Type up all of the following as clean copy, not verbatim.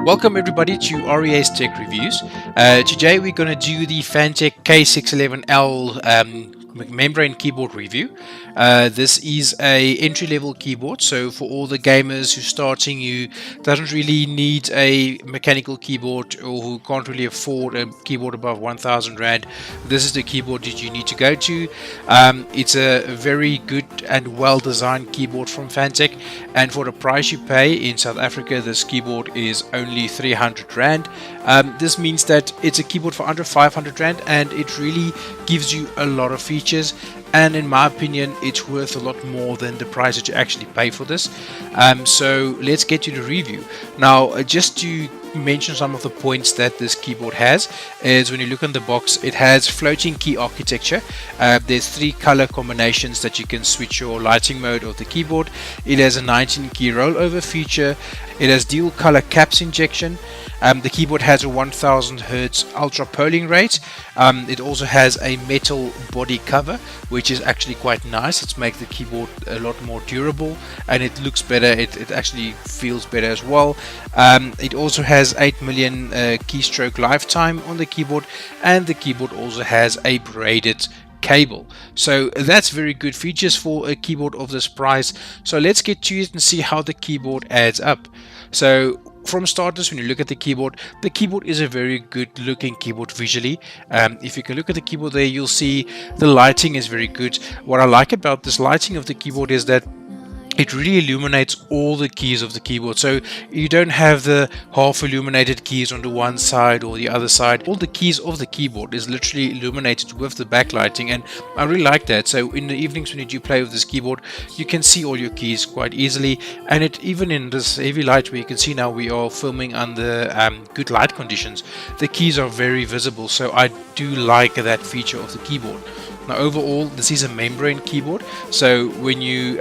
Welcome everybody to REA's Tech Reviews. Today we're going to do the Fantech K611L membrane keyboard review. This is a entry-level keyboard, so for all the gamers who are starting, who doesn't really need a mechanical keyboard or who can't really afford a keyboard above 1,000 Rand, this is the keyboard that you need to go to. It's a very good and well-designed keyboard from Fantech, and for the price you pay in South Africa, this keyboard is only 300 Rand. This means that it's a keyboard for under 500 Rand, and it really gives you a lot of features, and in my opinion it's worth a lot more than the price that you actually pay for this. So let's get to the review. Now, just to mention some of the points that this keyboard has is, when you look on the box, it has floating key architecture. There's 3 color combinations that you can switch your lighting mode of the keyboard. It has a 19 key rollover feature. It has dual color caps injection. The keyboard has a 1000 Hz ultra polling rate. It also has a metal body cover, which is actually quite nice. It's make the keyboard a lot more durable, and it looks better. It actually feels better as well. It also has 8 million keystroke lifetime on the keyboard, and the keyboard also has a braided cable. So that's very good features for a keyboard of this price. So let's get to it and see how the keyboard adds up. So from starters, when you look at the keyboard is a very good looking keyboard visually. If you can look at the keyboard there, you'll see the lighting is very good. What I like about this lighting of the keyboard is that it really illuminates all the keys of the keyboard, so you don't have the half illuminated keys on the one side or the other side. All the keys of the keyboard is literally illuminated with the backlighting, and I really like that. So in the evenings when you do play with this keyboard, you can see all your keys quite easily, and it even in this heavy light where you can see now we are filming under good light conditions, the keys are very visible. So I do like that feature of the keyboard. Now overall, this is a membrane keyboard, so when you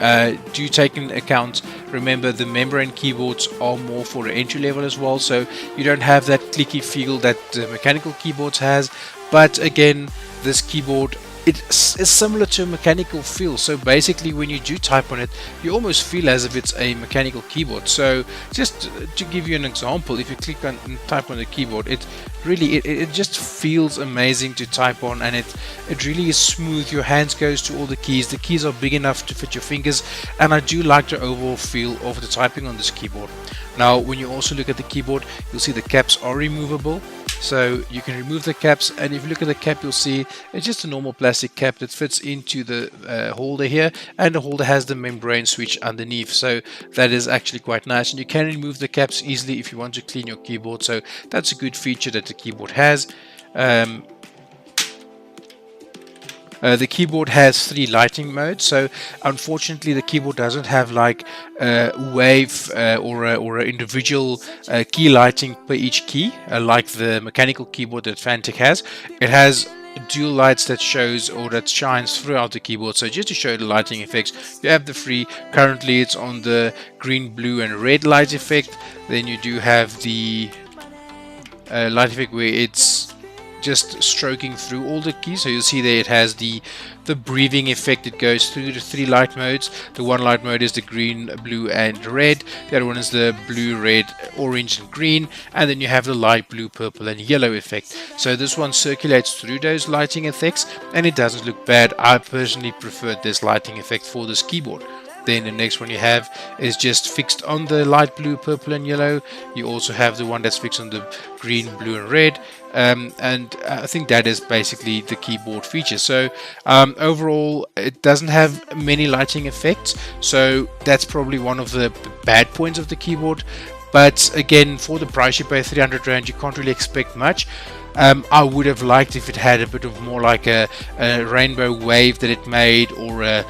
do take into account, remember the membrane keyboards are more for the entry level as well, so you don't have that clicky feel that the mechanical keyboards has. But again, this keyboard, it is similar to a mechanical feel, so basically when you do type on it, you almost feel as if it's a mechanical keyboard. So just to give you an example, if you click on and type on the keyboard, it really it just feels amazing to type on, and it really is smooth. Your hands goes to all the keys are big enough to fit your fingers, and I do like the overall feel of the typing on this keyboard. Now when you also look at the keyboard, you'll see the caps are removable, so you can remove the caps, and if you look at the cap, you'll see it's just a normal plastic cap that fits into the holder here, and the holder has the membrane switch underneath, so that is actually quite nice, and you can remove the caps easily if you want to clean your keyboard. So that's a good feature that the keyboard has. The keyboard has 3 lighting modes, so unfortunately the keyboard doesn't have like a wave or an individual key lighting per each key like the mechanical keyboard that Fantech has. It has dual lights that shows or that shines throughout the keyboard. So just to show the lighting effects, you have the free, currently it's on the green, blue and red light effect. Then you do have the light effect where it's just stroking through all the keys. So you'll see there it has the breathing effect. It goes through the 3 light modes. The one light mode is the green, blue and red. The other one is the blue, red, orange and green, and then you have the light blue, purple and yellow effect. So this one circulates through those lighting effects, and it doesn't look bad. I personally preferred this lighting effect for this keyboard. Then the next one you have is just fixed on the light blue, purple and yellow. You also have the one that's fixed on the green, blue and red. And I think that is basically the keyboard feature. So overall, it doesn't have many lighting effects, so that's probably one of the bad points of the keyboard. But again, for the price you pay, 300 Rand, you can't really expect much. I would have liked if it had a bit of more like a rainbow wave that it made, or a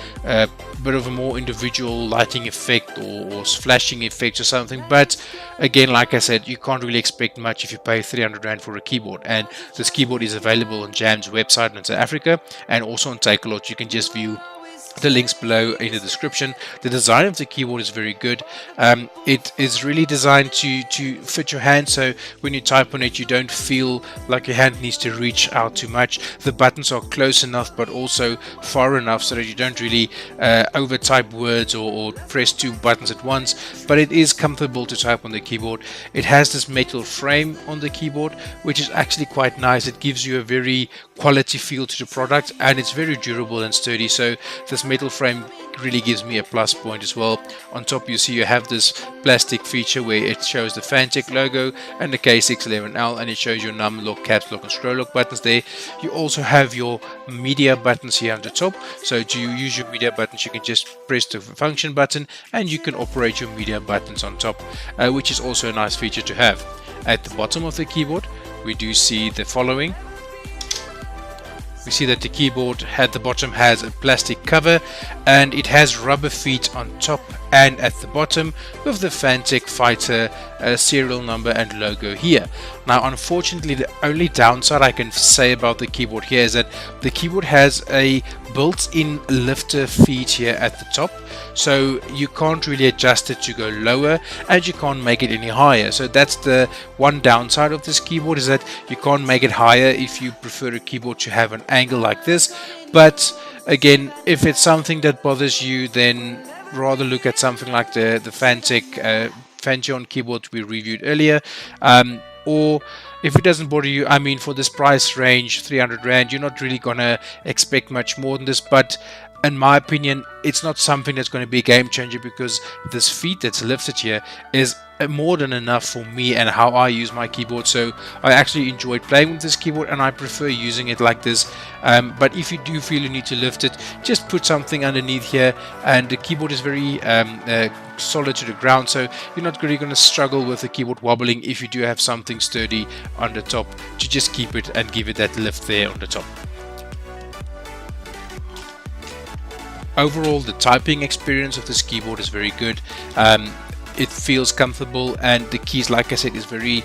bit of a more individual lighting effect or flashing effect or something. But again, like I said, you can't really expect much if you pay 300 Rand for a keyboard. And this keyboard is available on Jam's website in South Africa, and also on Takealot. You can just view the links below in the description. The design of the keyboard is very good. It is really designed to fit your hand, so when you type on it you don't feel like your hand needs to reach out too much. The buttons are close enough but also far enough so that you don't really over type words or press two buttons at once, but it is comfortable to type on the keyboard. It has this metal frame on the keyboard which is actually quite nice. It gives you a very quality feel to the product, and it's very durable and sturdy, so this metal frame really gives me a plus point as well. On top you see you have this plastic feature where it shows the Fantech logo and the K611L, and it shows your num lock, caps lock and scroll lock buttons there. You also have your media buttons here on the top, so to use your media buttons you can just press the function button and you can operate your media buttons on top, which is also a nice feature to have. At the bottom of the keyboard we do see the following. We see that the keyboard at the bottom has a plastic cover and it has rubber feet on top and at the bottom with the Fantech Fighter serial number and logo here. Now unfortunately the only downside I can say about the keyboard here is that the keyboard has a built-in lifter feet here at the top, so you can't really adjust it to go lower and you can't make it any higher. So that's the one downside of this keyboard, is that you can't make it higher if you prefer a keyboard to have an angle like this. But again, if it's something that bothers you, then rather look at something like the Fantech Fanteon keyboard we reviewed earlier, or if it doesn't bother you, I mean, for this price range, 300 Rand, you're not really gonna expect much more than this, but in my opinion it's not something that's going to be a game changer, because this feet that's lifted here is more than enough for me and how I use my keyboard. So I actually enjoyed playing with this keyboard and I prefer using it like this. But if you do feel you need to lift it, just put something underneath here, and the keyboard is very solid to the ground, so you're not really going to struggle with the keyboard wobbling if you do have something sturdy on the top to just keep it and give it that lift there on the top. Overall, the typing experience of this keyboard is very good. It feels comfortable, and the keys, like I said, is very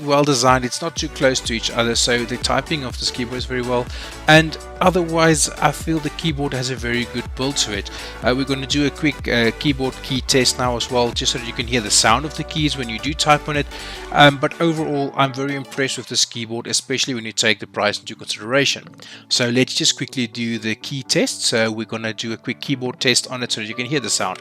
well designed. It's not too close to each other, so the typing of this keyboard is very well. And otherwise, I feel the keyboard has a very good build to it. We're going to do a quick keyboard key test now as well, just so that you can hear the sound of the keys when you do type on it. But overall, I'm very impressed with this keyboard, especially when you take the price into consideration. So let's just quickly do the key test. So we're going to do a quick keyboard test on it so that you can hear the sound.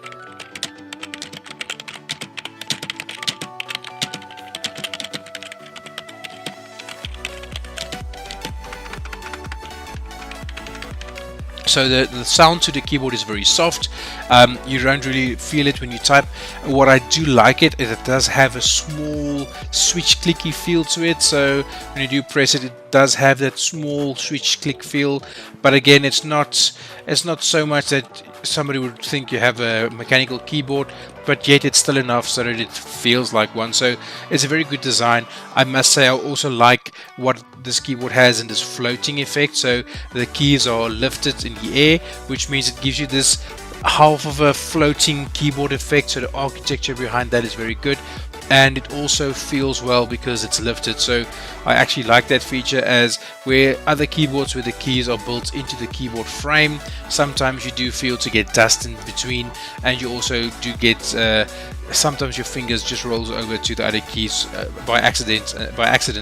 So the sound to the keyboard is very soft. You don't really feel it when you type. What I do like it is it does have a small switch clicky feel to it. So when you do press it, it does have that small switch click feel. But again, it's not so much that somebody would think you have a mechanical keyboard, but yet it's still enough so that it feels like one. So it's a very good design. I must say I also like what this keyboard has in this floating effect. So the keys are lifted in the air, which means it gives you this half of a floating keyboard effect. So the architecture behind that is very good, and it also feels well because it's lifted. So I actually like that feature, as where other keyboards where the keys are built into the keyboard frame, sometimes you do feel to get dust in between, and you also do get sometimes your fingers just rolls over to the other keys by accident,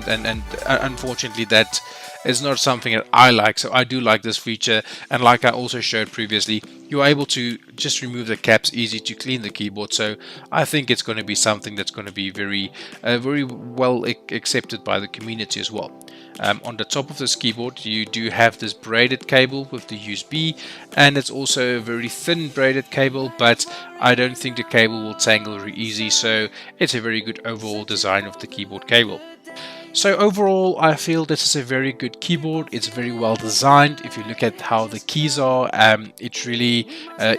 and unfortunately that is not something that I like. So I do like this feature, and like I also showed previously, you're able to just remove the caps easy to clean the keyboard. So I think it's going to be something that's going to be very well accepted by the community as well. On the top of this keyboard you do have this braided cable with the USB, and it's also a very thin braided cable, but I don't think the cable will tangle very easy, so it's a very good overall design of the keyboard cable. So overall, I feel this is a very good keyboard. It's very well designed. If you look at how the keys are, it's really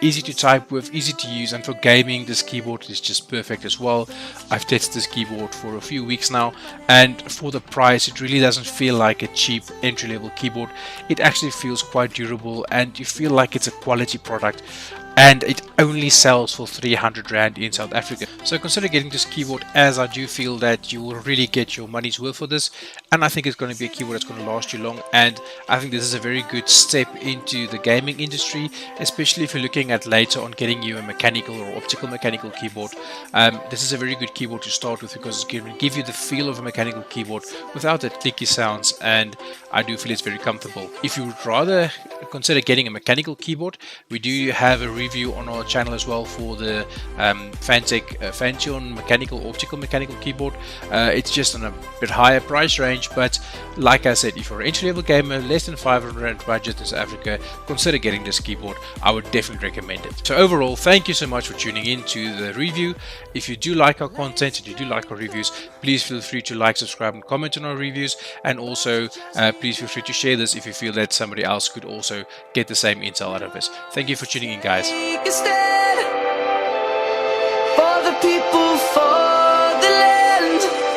easy to type with, easy to use, and for gaming this keyboard is just perfect as well. I've tested this keyboard for a few weeks now, and for the price it really doesn't feel like a cheap entry-level keyboard. It actually feels quite durable, and you feel like it's a quality product. and it only sells for 300 Rand in South Africa. So consider getting this keyboard, as I do feel that you will really get your money's worth for this, and I think it's going to be a keyboard that's going to last you long, and I think this is a very good step into the gaming industry, especially if you're looking at later on getting you a mechanical or optical mechanical keyboard. This is a very good keyboard to start with because it's going to give you the feel of a mechanical keyboard without that clicky sounds, and I do feel it's very comfortable. If you would rather consider getting a mechanical keyboard, we do have a review on our channel as well for the Fantech Fantion mechanical optical mechanical keyboard. It's just on a bit higher price range, but like I said, if you're an entry-level gamer, less than 500 Rand budget in South Africa, consider getting this keyboard. I would definitely recommend it. So overall, thank you so much for tuning in to the review. If you do like our content and you do like our reviews, please feel free to like, subscribe and comment on our reviews, and also please feel free to share this if you feel that somebody else could also get the same intel out of this. Thank you for tuning in, guys. Take a stand for the people, for the land.